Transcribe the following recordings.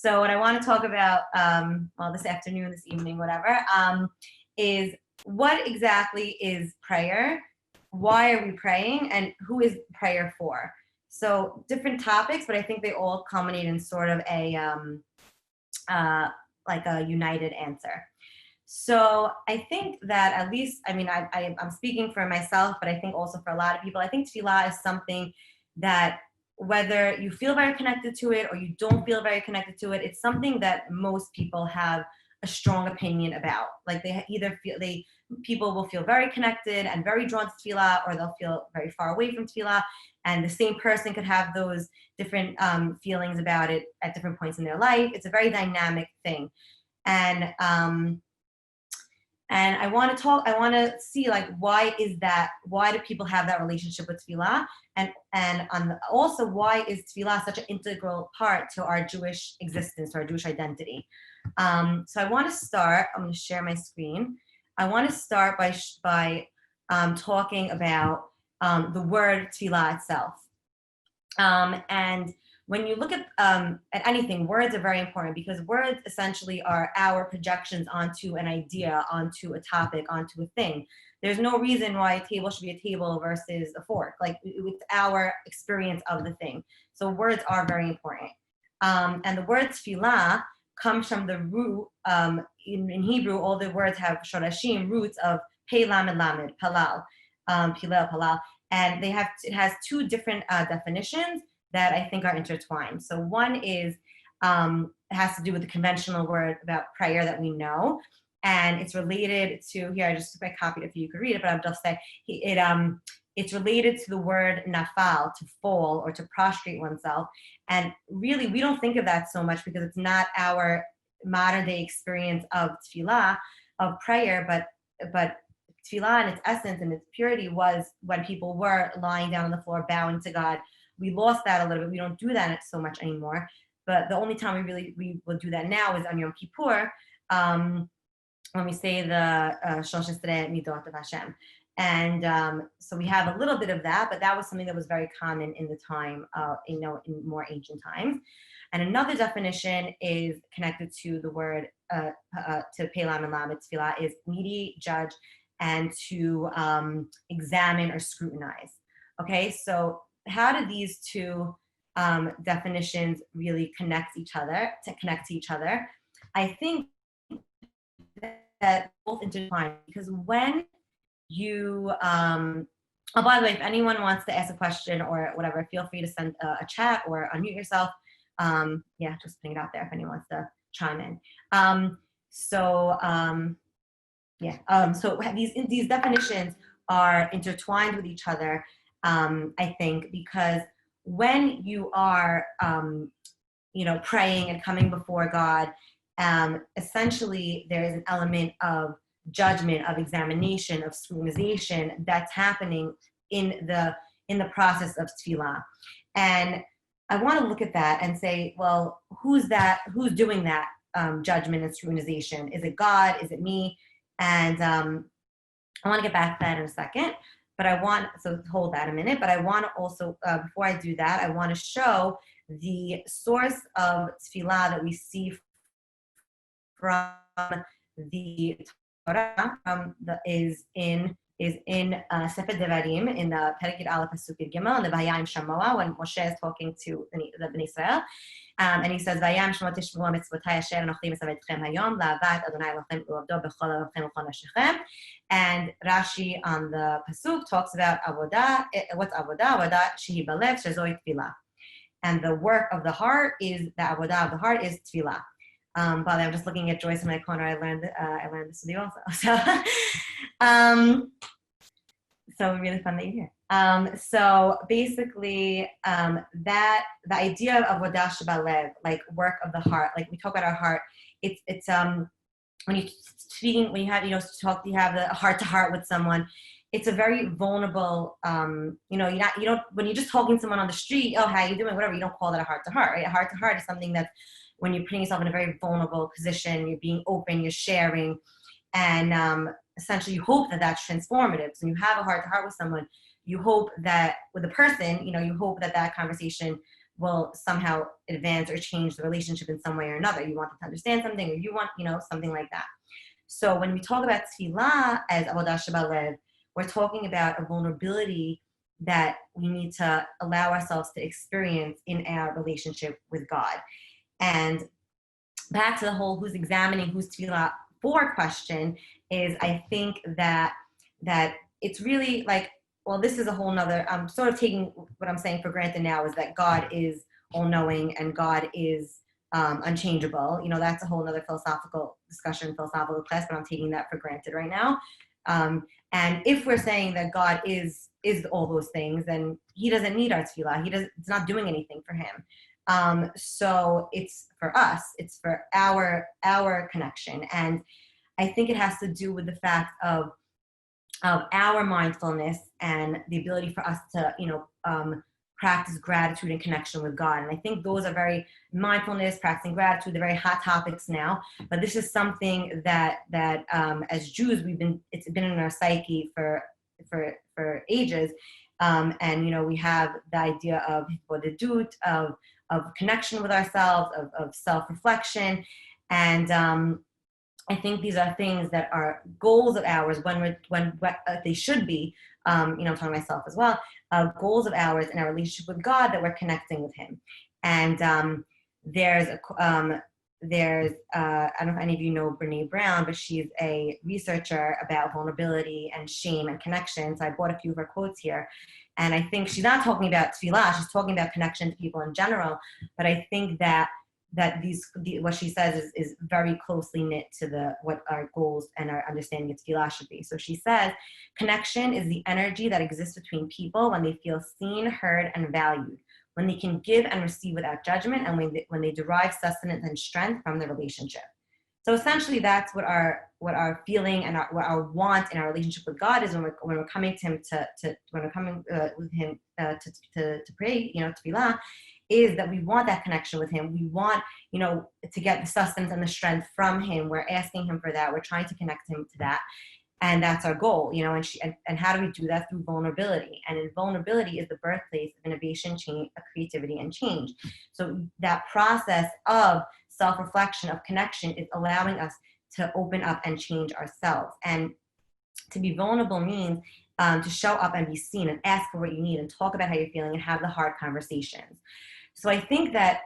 So what I want to talk about, well, this afternoon, this evening, whatever, is what exactly is prayer? Why are we praying? And who is prayer for? So different topics, but I think they all culminate in sort of a like a united answer. So I think that at least, I mean, I'm speaking for myself, but I think also for a lot of people, I think tefillah is something that whether you feel very connected to it or you don't feel very connected to it, it's something that most people have a strong opinion about. Like they either feel, people will feel very connected and very drawn to tefillah, or they'll feel very far away from tefillah. And the same person could have those different feelings about it at different points in their life. It's a very dynamic thing. And I want to see like, why is that? Why do people have that relationship with tefillah? And also, why is tefillah such an integral part to our Jewish existence, to our Jewish identity? So I want to start, I'm going to share my screen. I want to start by talking about the word tefillah itself. And when you look at anything, words are very important because words essentially are our projections onto an idea, onto a topic, onto a thing. There's no reason why a table should be a table versus a fork. Like it's our experience of the thing. So words are very important. And the word tefillah comes from the root, in Hebrew, all the words have shorashim, roots of pei lamed lamed, palal, pilel, palal. And it has two different definitions that I think are intertwined. So one is, it has to do with the conventional word about prayer that we know. And it's related to, here, I copied it for you could read it, but I'll just say, it's related to the word nafal, to fall or to prostrate oneself. And really, we don't think of that so much because it's not our modern day experience of tefillah, of prayer, but tefillah in its essence and its purity was when people were lying down on the floor, bowing to God. We lost that a little bit. We don't do that so much anymore. But the only time we will do that now is on Yom Kippur, when we say the Shosh Esrei Midot of Hashem. And so we have a little bit of that, but that was something that was very common in the time, in more ancient times. And another definition is connected to the word, to pei lamed lamed, tefillah, is mediate, judge, and to examine or scrutinize. Okay, so how do these two definitions really connect to each other? I think that both intertwine, because when you, oh, by the way, if anyone wants to ask a question or whatever, feel free to send a chat or unmute yourself. Yeah, just putting it out there if anyone wants to chime in. So these definitions are intertwined with each other, I think, because when you are, praying and coming before God, essentially there is an element of judgment, of examination, of scrutinization that's happening in the process of tefillah. And I want to look at that and say, well, who's doing that judgment and scrutinization? Is it God? Is it me? And I want to get back to that in a second, but so hold that a minute. But I want to also, before I do that, I want to show the source of tefillah that we see from the Torah, is in Sefer Devarim, in the Perek Aleph Pasuk Gimel, in the Vayayim Shamoah, when Moshe is talking to the Bnei Israel. And he says, "Vayam Shemot tishmeru mitzvotai asher anochi mitzavetchem hayom la'avat Adonai Elohim u'avdo b'chol lavavchem u'chol nafshechem." And Rashi on the pasuk talks about avodah. What's avodah? Avodah shehi balev shezoi tefillah. And the work of the heart is the avodah of the heart is tefillah. By the way, I'm just looking at Joyce in my corner. I learned this with you also. So really fun that you're here. So basically, that the idea of avodah shebalev, like work of the heart, like we talk about our heart. It's when you have the heart to heart with someone. It's a very vulnerable. When you're just talking to someone on the street, oh, how you doing, whatever. You don't call that a heart to heart, right? A heart to heart is something that when you're putting yourself in a very vulnerable position, you're being open, you're sharing, and essentially you hope that that's transformative. So you have a heart to heart with someone, you hope that with a person, you hope that conversation will somehow advance or change the relationship in some way or another. You want them to understand something, or you want, something like that. So when we talk about tefillah as avodah shebalev, we're talking about a vulnerability that we need to allow ourselves to experience in our relationship with God. And back to the whole who's examining who's tefillah for question is, I think that it's really like, well, this is a whole nother, I'm sort of taking what I'm saying for granted now is that God is all-knowing and God is unchangeable. That's a whole nother philosophical discussion, philosophical class, but I'm taking that for granted right now. And if we're saying that God is all those things, then he doesn't need our tefillah. It's not doing anything for him. So it's for us, it's for our connection. And I think it has to do with the fact of our mindfulness and the ability for us to, practice gratitude and connection with God. And I think those are mindfulness, practicing gratitude, they're very hot topics now. But this is something that as Jews, it's been in our psyche for ages. And we have the idea of bodedut, of connection with ourselves, of self-reflection. And I think these are things that are goals of ours when they should be, I'm talking myself as well, goals of ours in our relationship with God, that we're connecting with him. And there's I don't know if any of you know Brene Brown, but she's a researcher about vulnerability and shame and connection. So I brought a few of her quotes here. And I think she's not talking about tefillah, she's talking about connection to people in general. But I think that what she says is very closely knit to what our goals and our understanding of tefillah should be. So she says, connection is the energy that exists between people when they feel seen, heard, and valued, when they can give and receive without judgment, and when they derive sustenance and strength from the relationship. So essentially, that's what our feeling and what our want in our relationship with God is when we're coming to him when we're coming with him to pray, tefillah, is that we want that connection with him. We want, to get the sustenance and the strength from him. We're asking him for that. We're trying to connect him to that. And that's our goal, and how do we do that? Through vulnerability. And in vulnerability is the birthplace of innovation, change, creativity, and change. So that process of self-reflection, of connection, is allowing us to open up and change ourselves. And to be vulnerable means to show up and be seen and ask for what you need and talk about how you're feeling and have the hard conversations. So I think that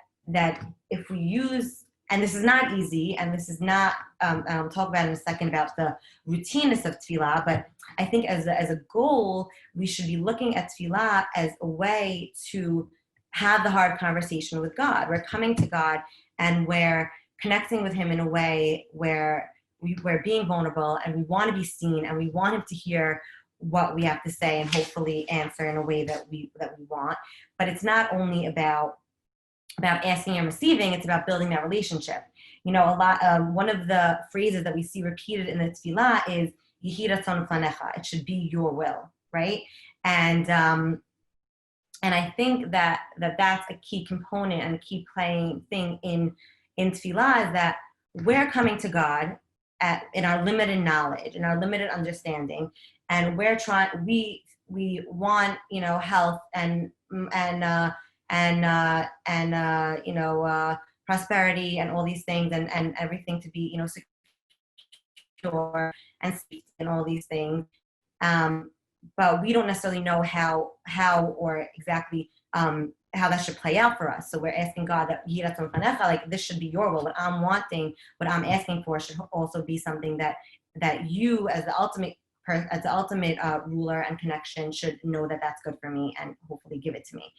if we use, and this is not easy, and this is not, I'll talk about in a second about the routineness of tefillah, but I think as a goal, we should be looking at tefillah as a way to have the hard conversation with God. We're coming to God and we're connecting with him in a way where we're being vulnerable and we want to be seen and we want him to hear what we have to say and hopefully answer in a way that we want. But it's not only about asking and receiving, it's about building that relationship. One of the phrases that we see repeated in the tefillah is Yehi ratzon lefanecha. It should be your will, right? And I think that that's a key component and a key playing thing in tefillah, is that we're coming to God in our limited knowledge, in our limited understanding, and we want health and prosperity and all these things and everything to be secure and safe and all these things, but we don't necessarily know how or exactly how that should play out for us. So we're asking God that like this should be your will. What I'm wanting, what I'm asking for, should also be something that you as the ultimate ruler and connection should know that that's good for me and hopefully give it to me.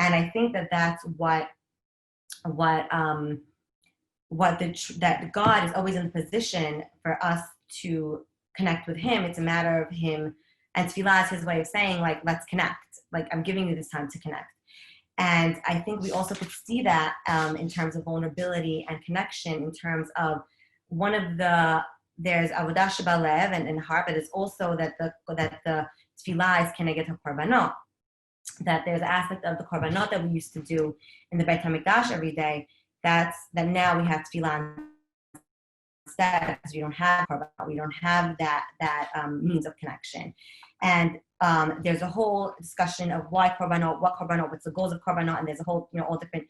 And I think that that's that God is always in the position for us to connect with him. It's a matter of him, and tefillah is his way of saying, like, let's connect. Like, I'm giving you this time to connect. And I think we also could see that in terms of vulnerability and connection, in terms of there's avodah shebalev and heart, but it's also that the tefillah is keneged hakorbanot. That there's an aspect of the korbanot that we used to do in the Beit HaMikdash every day. That now we have tefillah upset because we don't have korban, we don't have that means of connection. And there's a whole discussion of why korbanot, what korbanot, what's the goals of korbanot, and there's a whole, all different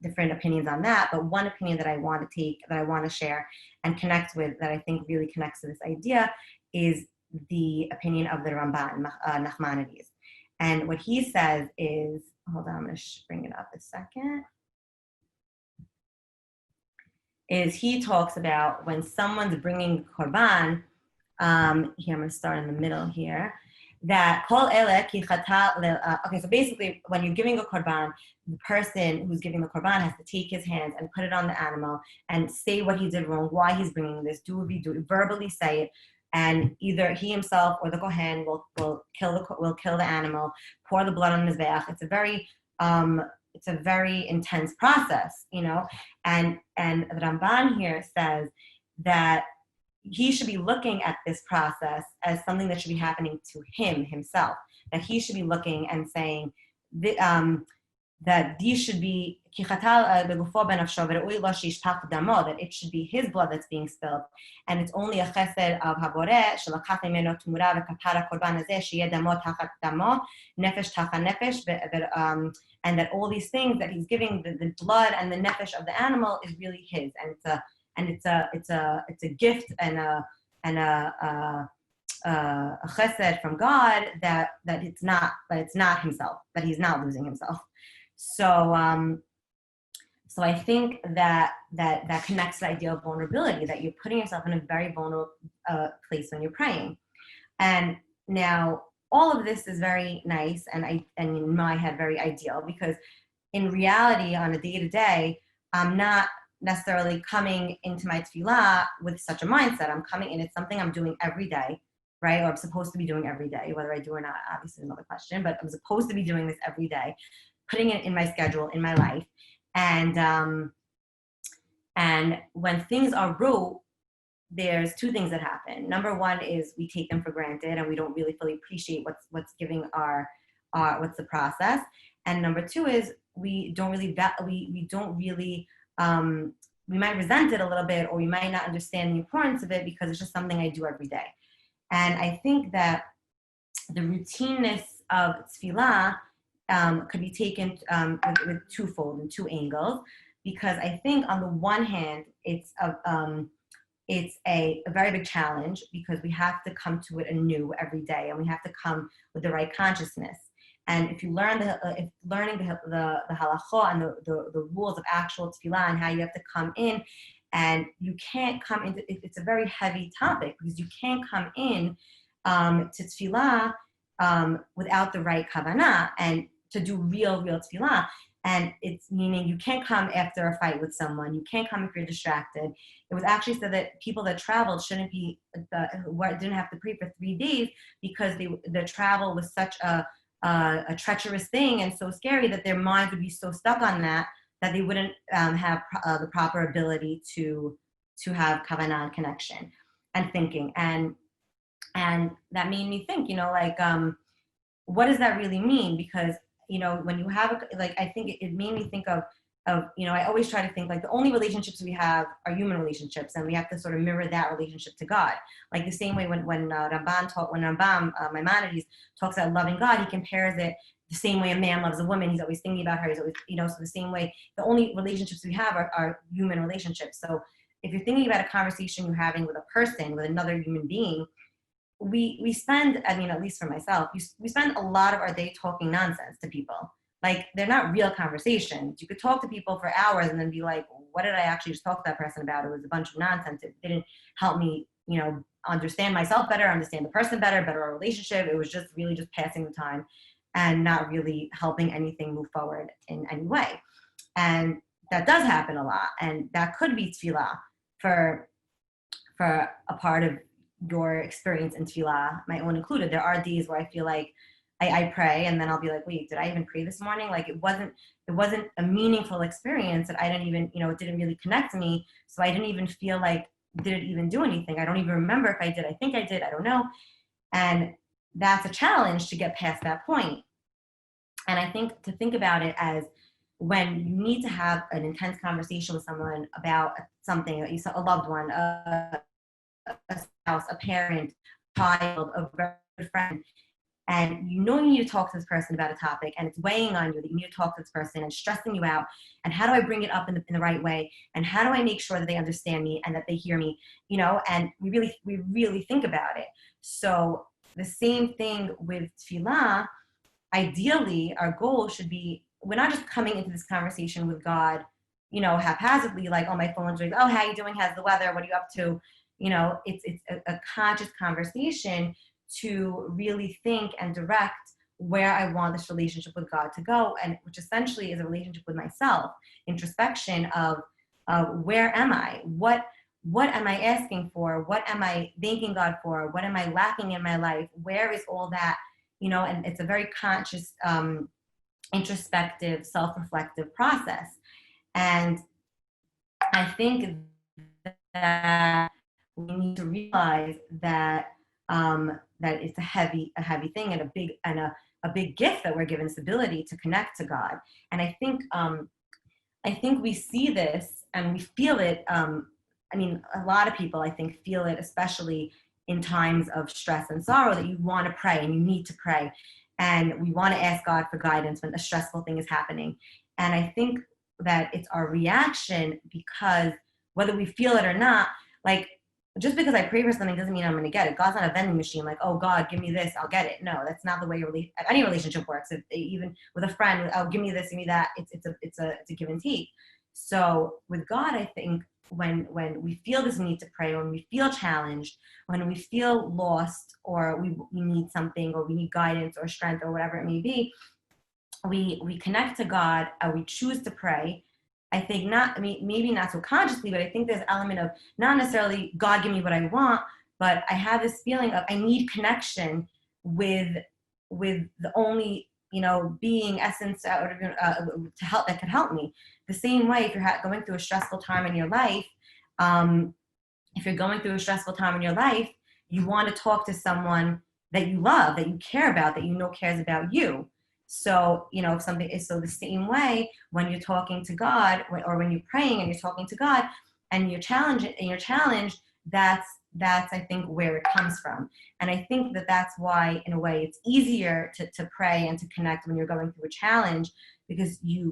different opinions on that. But one opinion that I want to share and connect with, that I think really connects to this idea, is the opinion of the Ramban, Nachmanides. And what he says is, hold on, I'm going to bring it up a second, is he talks about when someone's bringing korban, here I'm going to start in the middle here, that kol ele ki chata, okay, so basically when you're giving a korban, the person who's giving the korban has to take his hands and put it on the animal and say what he did wrong, why he's bringing this, verbally say it, and either he himself or the kohen will kill the animal, pour the blood on his back. It's a very intense process, and the Ramban here says that he should be looking at this process as something that should be happening to himself, that he should be looking and saying that these should be that it should be his blood that's being spilled, and it's only a chesed of haboreh shelakach mimeno tumura v'kapara korban hazeh sheyeh damo tachat damo nefesh tachat nefesh, and that all these things that he's giving, the blood and the nefesh of the animal, is really his, and it's a gift and a chesed from God that it's not himself, that he's not losing himself. So I think that connects to the idea of vulnerability, that you're putting yourself in a very vulnerable place when you're praying. And now all of this is very nice and in my head very ideal, because in reality, on a day-to-day, I'm not necessarily coming into my tefillah with such a mindset. I'm coming in, it's something I'm doing every day, right? Or I'm supposed to be doing every day. Whether I do or not, obviously, is another question, but I'm supposed to be doing this every day, putting it in my schedule, in my life. And when things are rote, there's two things that happen. Number one is we take them for granted and we don't really fully appreciate what's giving our what's the process. And number two is we don't really we might resent it a little bit, or we might not understand the importance of it because it's just something I do every day. And I think that the routineness of tefillah could be taken with twofold and two angles, because I think on the one hand it's a very big challenge, because we have to come to it anew every day, and we have to come with the right consciousness. And if you learn learning the halachot and the rules of actual tefillah and how you have to come in, and you can't come into it's a very heavy topic, because you can't come in to tefillah without the right kavanah and to do real tefillah. And it's meaning you can't come after a fight with someone. You can't come if you're distracted. It was actually said that people that traveled didn't have to pray for 3 days, because the travel was such a treacherous thing and so scary that their minds would be so stuck on that they wouldn't have the proper ability to have kavanah, connection and thinking. And that made me think, what does that really mean? Because when you have I think it made me think of I always try to think like the only relationships we have are human relationships, and we have to sort of mirror that relationship to God. Like the same way when Rambam Maimonides talks about loving God, he compares it the same way a man loves a woman. He's always thinking about her. He's always, so the same way the only relationships we have are human relationships. So if you're thinking about a conversation you're having with a person, with another human being, we spend, at least for myself, we spend a lot of our day talking nonsense to people. Like, they're not real conversations. You could talk to people for hours and then be like, what did I actually just talk to that person about? It was a bunch of nonsense. It didn't help me, understand myself better, understand the person better our relationship. It was just really just passing the time and not really helping anything move forward in any way. And that does happen a lot. And that could be tefillah for a part of your experience in tefillah, my own included. There are days where I feel like I pray and then I'll be like, wait, did I even pray this morning? Like it wasn't a meaningful experience, that I didn't even, it didn't really connect to me. So I didn't even feel like, did it even do anything? I don't even remember if I did. I think I did. I don't know. And that's a challenge to get past that point. And I think to think about it as when you need to have an intense conversation with someone about something, a loved one, a spouse, a parent, child, a very good friend, and you know you need to talk to this person about a topic, and it's weighing on you that you need to talk to this person and stressing you out, and how do I bring it up in the right way, and how do I make sure that they understand me and that they hear me, and we really think about it. So the same thing with tefillah. Ideally, our goal should be, we're not just coming into this conversation with God, haphazardly, like, oh, my phone's ringing, oh, how you doing, how's the weather, what are you up to? It's a conscious conversation to really think and direct where I want this relationship with God to go, and which essentially is a relationship with myself, introspection of where am I, what am I asking for, what am I thanking God for, what am I lacking in my life, where is all that, and it's a very conscious, introspective, self-reflective process. And I think that we need to realize that that it's a heavy thing, and a big gift that we're given, this ability to connect to God. And I think we see this and we feel it. A lot of people, I think, feel it, especially in times of stress and sorrow, that you want to pray and you need to pray, and we want to ask God for guidance when a stressful thing is happening. And I think that it's our reaction, because whether we feel it or not, like, just because I pray for something doesn't mean I'm going to get it. God's not a vending machine, like, oh, God, give me this, I'll get it. No, that's not the way any relationship works. Even with a friend, oh, give me this, give me that. It's a give and take. So with God, I think when we feel this need to pray, when we feel challenged, when we feel lost, or we need something, or we need guidance or strength or whatever it may be, we connect to God, we choose to pray. I think maybe not so consciously, but I think there's an element of not necessarily God give me what I want, but I have this feeling of I need connection with the only being essence to help, that can help me. The same way, if you're going through a stressful time in your life, you want to talk to someone that you love, that you care about, that cares about you. So, if something is, so the same way when you're talking to God, or when you're praying and you're talking to God and you're challenged, that's I think where it comes from. And I think that's why, in a way, it's easier to pray and to connect when you're going through a challenge, because we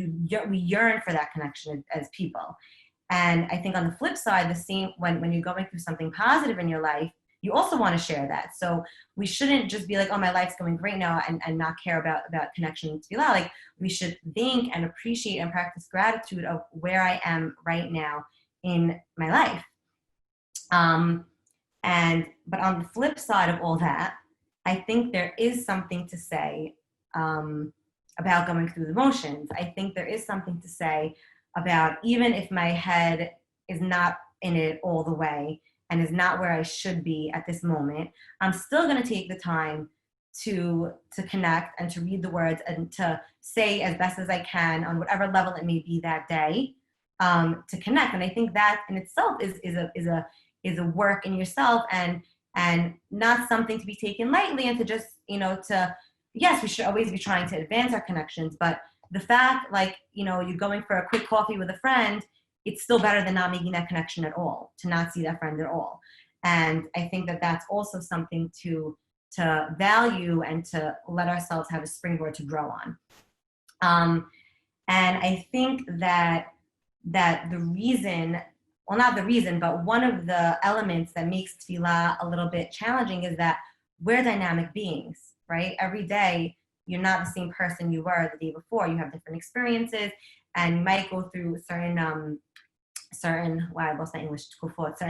yearn for that connection as people. And I think on the flip side, the same, when you're going through something positive in your life, you also want to share that. So we shouldn't just be like, oh, my life's going great now, and not care about connection to Tefillah. Like, we should think and appreciate and practice gratitude of where I am right now in my life. But on the flip side of all that, I think there is something to say about going through the motions. I think there is something to say about, even if my head is not in it all the way and is not where I should be at this moment, I'm still going to take the time to connect and to read the words and to say as best as I can on whatever level it may be that day, to connect. And I think that in itself is a work in yourself, and not something to be taken lightly, and to just, yes, we should always be trying to advance our connections, but the fact, like, you're going for a quick coffee with a friend, it's still better than not making that connection at all, to not see that friend at all. And I think that that's also something to value and to let ourselves have a springboard to grow on. And I think that the reason, well, not the reason, but one of the elements that makes tefillah a little bit challenging is that we're dynamic beings, right? Every day, you're not the same person you were the day before. You have different experiences, and you might go through certain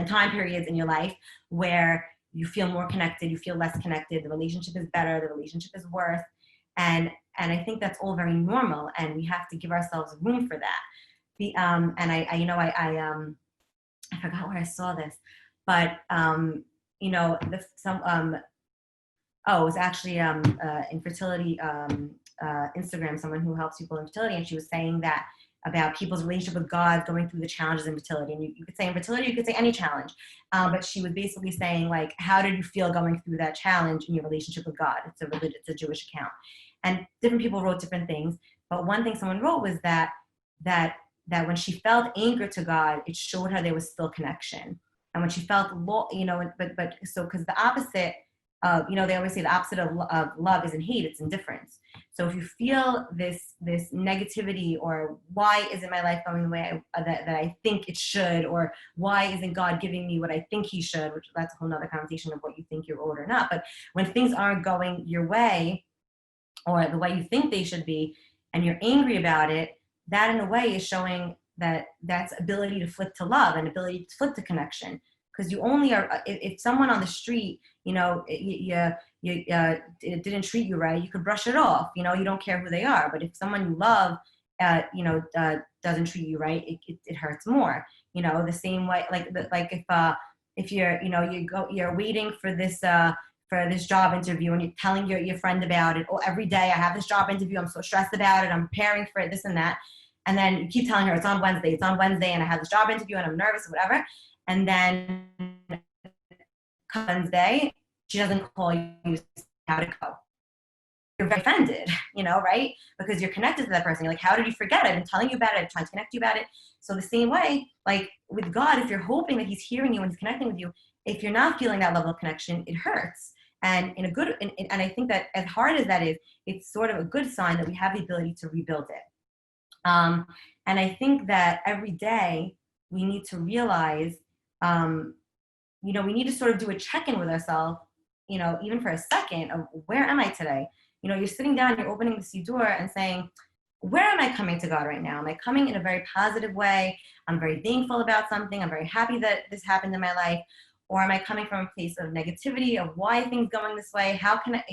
time periods in your life where you feel more connected, you feel less connected, the relationship is better, the relationship is worse. And I think that's all very normal, and we have to give ourselves room for that. I forgot where I saw this, but it was actually infertility Instagram, someone who helps people in fertility, and she was saying that about people's relationship with God going through the challenges in fertility. And you could say infertility, you could say any challenge, but she was basically saying, like, how did you feel going through that challenge in your relationship with God? It's a Jewish account, and different people wrote different things. But one thing someone wrote was that that when she felt anger to God, it showed her there was still connection. And when she felt, but so because the opposite of, they always say the opposite of love isn't hate, it's indifference. So if you feel this negativity, or why isn't my life going the way that I think it should, or why isn't God giving me what I think he should, which that's a whole nother conversation of what you think you're owed or not. But when things aren't going your way or the way you think they should be, and you're angry about it, that in a way is showing that's ability to flip to love and ability to flip to connection. Because you only are, if someone on the street, it didn't treat you right, you could brush it off. You don't care who they are. But if someone you love, doesn't treat you right, it hurts more. The same way, like if you're, you're waiting for this job interview, and you're telling your friend about it. Oh, every day I have this job interview. I'm so stressed about it. I'm preparing for it, this and that. And then you keep telling her it's on Wednesday, and I have this job interview and I'm nervous or whatever. And then Wednesday, she doesn't call you how to go. You're very offended, right? Because you're connected to that person. You're like, how did you forget? I've been telling you about it. I'm trying to connect you about it. So the same way, like with God, if you're hoping that he's hearing you and he's connecting with you, if you're not feeling that level of connection, it hurts. And and I think that as hard as that is, it's sort of a good sign that we have the ability to rebuild it. And I think that every day we need to realize, we need to sort of do a check-in with ourselves, even for a second, of where am I today? You're sitting down, you're opening the Siddur and saying, where am I coming to God right now? Am I coming in a very positive way? I'm very thankful about something. I'm very happy that this happened in my life. Or am I coming from a place of negativity, of why are things going this way? How can I,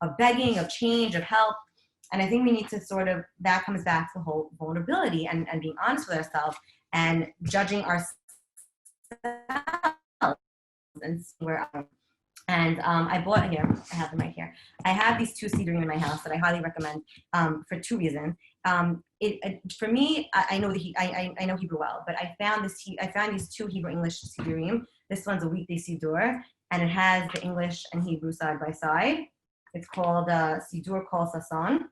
of begging, of change, of help? And I think we need to that comes back to the whole vulnerability and being honest with ourselves and judging ourselves. And I bought here, I have them right here. I have these 2 Siddurim in my house that I highly recommend for 2 reasons. For me, I know I know Hebrew well, but I found these 2 Hebrew English Siddurim. This one's a weekday Siddur, and it has the English and Hebrew side by side. It's called Siddur Kol Sason.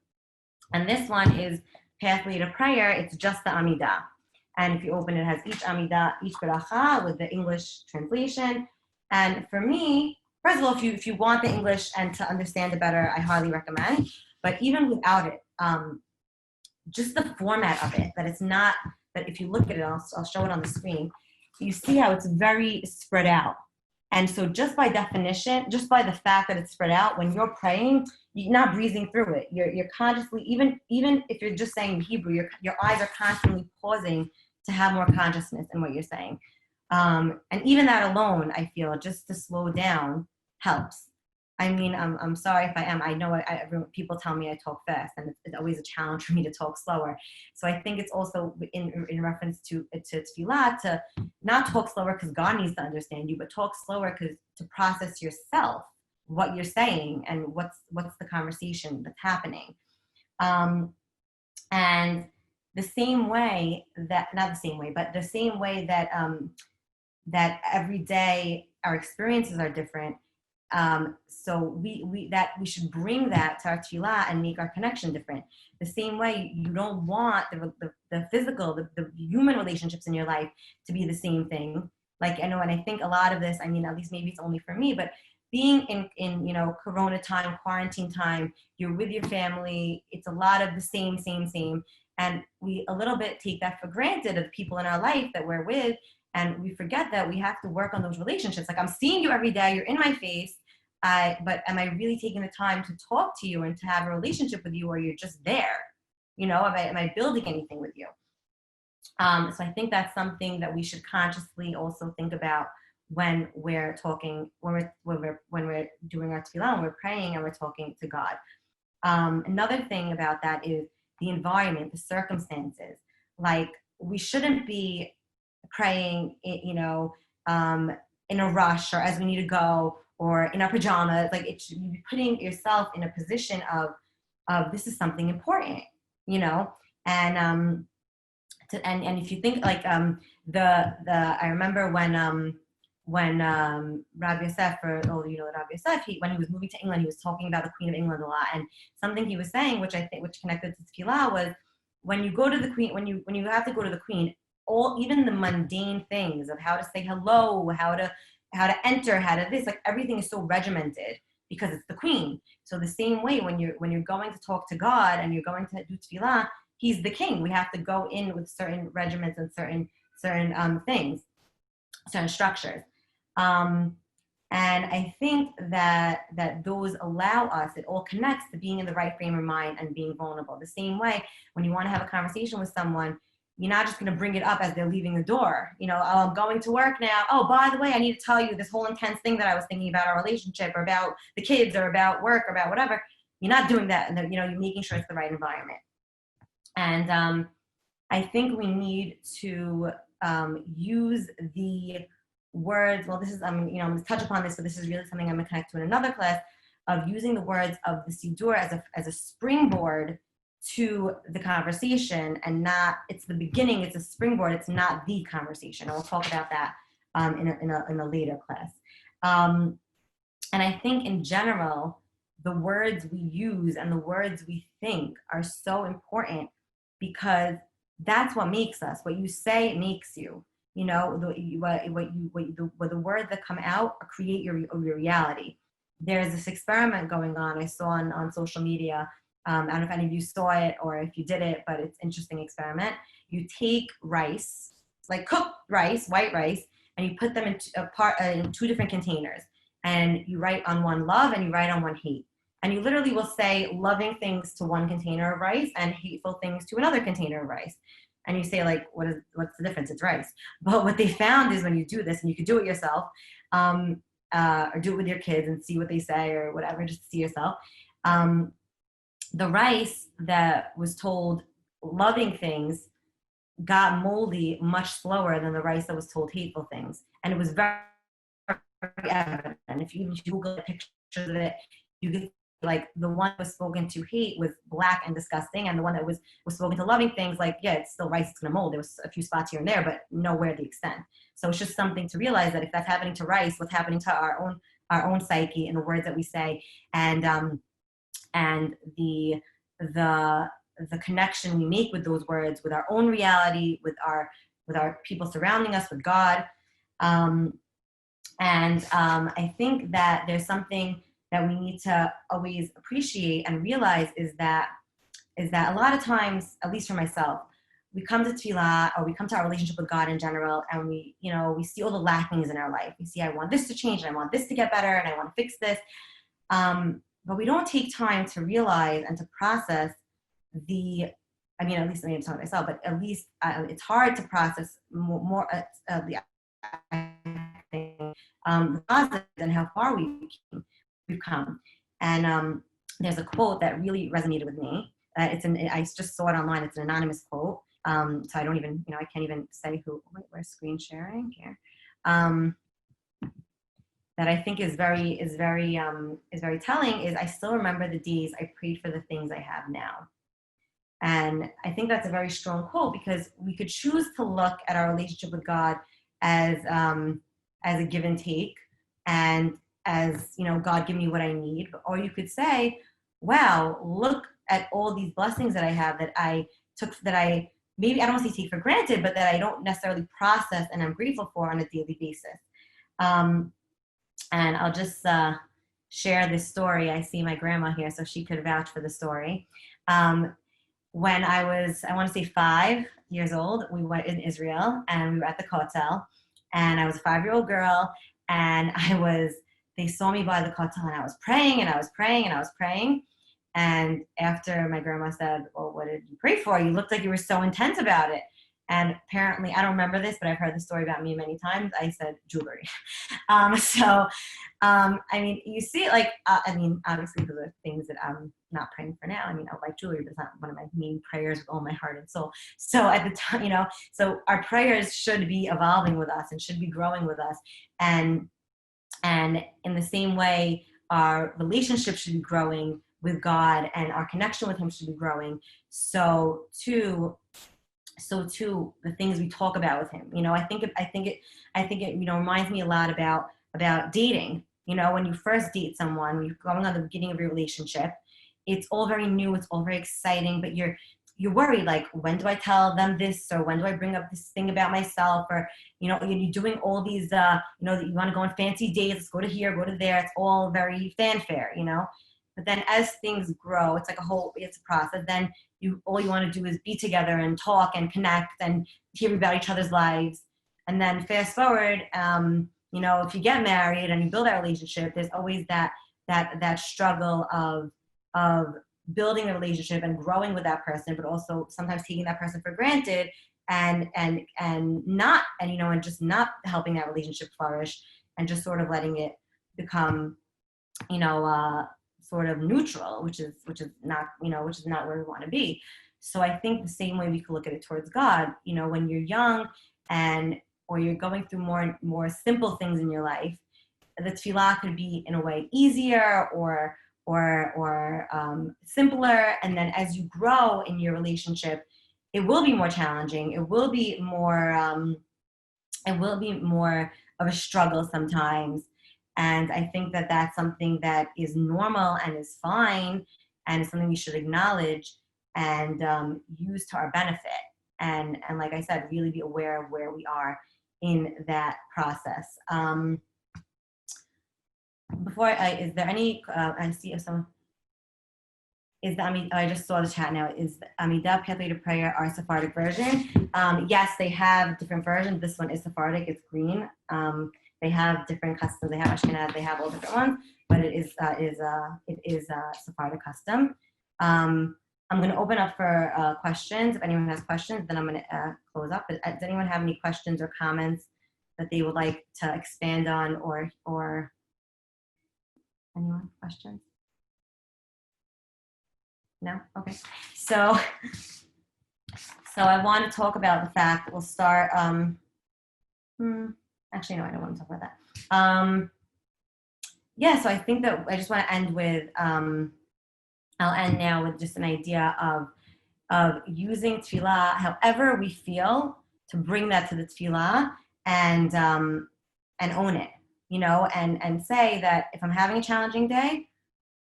And this one is Pathway to Prayer. It's just the Amidah. And if you open it, it has each Amidah, each Beracha with the English translation. And for me, first of all, if you want the English and to understand it better, I highly recommend. But even without it, just the format of it, that it's not, that if you look at it, I'll show it on the screen, you see how it's very spread out. And so just by definition, just by the fact that it's spread out, when you're praying, you're not breezing through it. You're consciously, even if you're just saying Hebrew, your eyes are constantly pausing to have more consciousness in what you're saying. And even that alone, I feel, just to slow down helps. I mean, I'm sorry if I am. I know people tell me I talk fast, and it's always a challenge for me to talk slower. So I think it's also in reference to Tefillah, to not talk slower because God needs to understand you, but talk slower to process yourself, what you're saying, and what's the conversation that's happening. And the same way that, not the same way, but the same way that that every day our experiences are different. So we should bring that to our tefillah and make our connection different. The same way you don't want the physical, the human relationships in your life to be the same thing. Like, I know, and I think a lot of this, I mean, at least maybe it's only for me, but being in Corona time, quarantine time, you're with your family, it's a lot of the same. And we a little bit take that for granted of the people in our life that we're with. And we forget that we have to work on those relationships. Like, I'm seeing you every day, you're in my face, but am I really taking the time to talk to you and to have a relationship with you, or you're just there? Am I building anything with you? So I think that's something that we should consciously also think about when we're talking, when we're doing our tefillah, when we're praying and we're talking to God. Another thing about that is the environment, the circumstances. Like, we shouldn't be praying, in a rush, or as we need to go, or in our pajamas. Like, it should be putting yourself in a position of this is something important, and if you think like I remember when Rabbi Yosef, for all you know, Rabbi Yosef, when he was moving to England, he was talking about the Queen of England a lot, and something he was saying, which connected to Tefillah, was when you go to the Queen, when you have to go to the Queen, even the mundane things of how to say hello, how to enter, how to this, like everything is so regimented because it's the Queen. So the same way when you're going to talk to God and you're going to do Tefillah, He's the King. We have to go in with certain regiments and certain things, certain structures. And I think that those allow us, it all connects to being in the right frame of mind and being vulnerable. The same way, when you want to have a conversation with someone, you're not just going to bring it up as they're leaving the door. You know, oh, I'm going to work now. Oh, by the way, I need to tell you this whole intense thing that I was thinking about our relationship or about the kids or about work or about whatever. You're not doing that. And you know, you're making sure it's the right environment. And I think we need to use the words. Well, this is, I'm going to touch upon this, but this is really something I'm going to connect to in another class, of using the words of the Siddur as a springboard to the conversation, and not, it's the beginning, it's a springboard, it's not the conversation. And we'll talk about that in a later class. And I think in general, the words we use and the words we think are so important, because that's what makes us. What you say makes you. You know, the words that come out create your reality. There's this experiment going on, I saw on social media. I don't know if any of you saw it or if you did it, but it's an interesting experiment. You take rice, like cooked rice, white rice, and you put them in two different containers. And you write on one love and you write on one hate. And you literally will say loving things to one container of rice and hateful things to another container of rice. And you say, like, what's the difference? It's rice. But what they found is when you do this, and you could do it yourself, or do it with your kids and see what they say or whatever, just to see yourself. The rice that was told loving things got moldy much slower than the rice that was told hateful things. And it was very, very evident. And if you Google pictures of it, you can, like, the one that was spoken to hate was black and disgusting, and the one that was spoken to loving things, like, yeah, it's still rice, it's gonna mold. There was a few spots here and there, but nowhere the extent. So it's just something to realize, that if that's happening to rice, what's happening to our own psyche and the words that we say, and the connection we make with those words, with our own reality, with our people surrounding us, with God. I think that there's something that we need to always appreciate and realize is that a lot of times, at least for myself, we come to Tefillah, or we come to our relationship with God in general, and we see all the lackings in our life. We see, I want this to change, and I want this to get better, and I want to fix this. But we don't take time to realize and to process at least I mean, I'm talking myself, but at least it's hard to process more the positive and how far we've come. And there's a quote that really resonated with me. I just saw it online. It's an anonymous quote. So I don't even, I can't even say who. Wait, we're screen sharing here. That I think is very telling is, I still remember the days I prayed for the things I have now. And I think that's a very strong quote, because we could choose to look at our relationship with God as a give and take, and as, God, give me what I need. Or you could say, wow, look at all these blessings that I have, that I took, that I maybe, I don't want to say take for granted, but that I don't necessarily process and I'm grateful for on a daily basis. And I'll just share this story. I see my grandma here, so she could vouch for the story. When I was, I want to say 5 years old, we went in Israel, and we were at the Kotel, and I was a 5-year-old girl, and they saw me by the Kotel, and I was praying, and I was praying, and I was praying. And after, my grandma said, well, what did you pray for? You looked like you were so intense about it. And apparently, I don't remember this, but I've heard the story about me many times. I said jewelry. I mean, you see, like, obviously, those are things that I'm not praying for now. I mean, I like jewelry, but it's not one of my main prayers with all my heart and soul. So at the time, so our prayers should be evolving with us and should be growing with us. And in the same way, our relationship should be growing with God, and our connection with Him should be growing. So too, so too the things we talk about with him. I think it reminds me a lot about dating. When you first date someone, when you're going on the beginning of your relationship, it's all very new, it's all very exciting, but you're worried, like, when do I tell them this, or when do I bring up this thing about myself, or you're doing all these that you want to go on fancy dates, let's go to here, go to there, it's all very fanfare. But then as things grow, it's like it's a process. Then all you want to do is be together and talk and connect and hear about each other's lives. And then fast forward, if you get married and you build that relationship, there's always that struggle of building a relationship and growing with that person, but also sometimes taking that person for granted and just not helping that relationship flourish, and just sort of letting it become sort of neutral, which is not where we want to be. So I think the same way we could look at it towards God, when you're young or you're going through more simple things in your life, the tefillah could be in a way easier or simpler. And then as you grow in your relationship, it will be more challenging. It will be more of a struggle sometimes. And I think that that's something that is normal and is fine, and is something we should acknowledge and use to our benefit. And like I said, really be aware of where we are in that process. Is there any? I see if someone. I just saw the chat now. Is the Amidah Pathway to Prayer our Sephardic version? Yes, they have different versions. This one is Sephardic. It's green. They have different customs. They have Ashkenaz. They have all different ones, but it is Sephardic custom. I'm going to open up for questions. If anyone has questions, then I'm going to close up. But does anyone have any questions or comments that they would like to expand on, or anyone questions? No? Okay. So I want to talk about the fact that we'll start. Actually, no, I don't want to talk about that. So I think that I just want to end with, I'll end now with just an idea of using tefillah however we feel, to bring that to the tefillah and own it, and say that if I'm having a challenging day,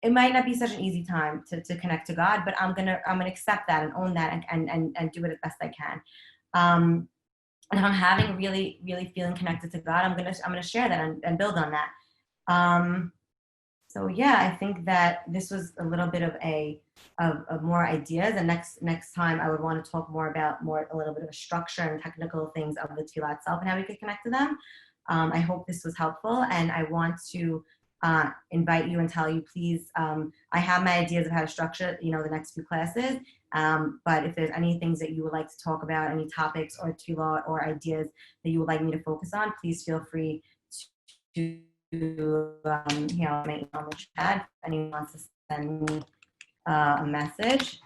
it might not be such an easy time to connect to God, but I'm gonna accept that and own that and do it as best I can. And if I'm having really, really feeling connected to God, I'm gonna share that and build on that. So yeah, I think that this was a little bit of more ideas. And next time I would want to talk more about a little bit of a structure and technical things of the tefillah itself and how we could connect to them. I hope this was helpful, and I want to invite you and tell you, please, I have my ideas of how to structure, the next few classes. But if there's any things that you would like to talk about, any topics or tefillah or ideas that you would like me to focus on, please feel free to my email in the chat if anyone wants to send me a message.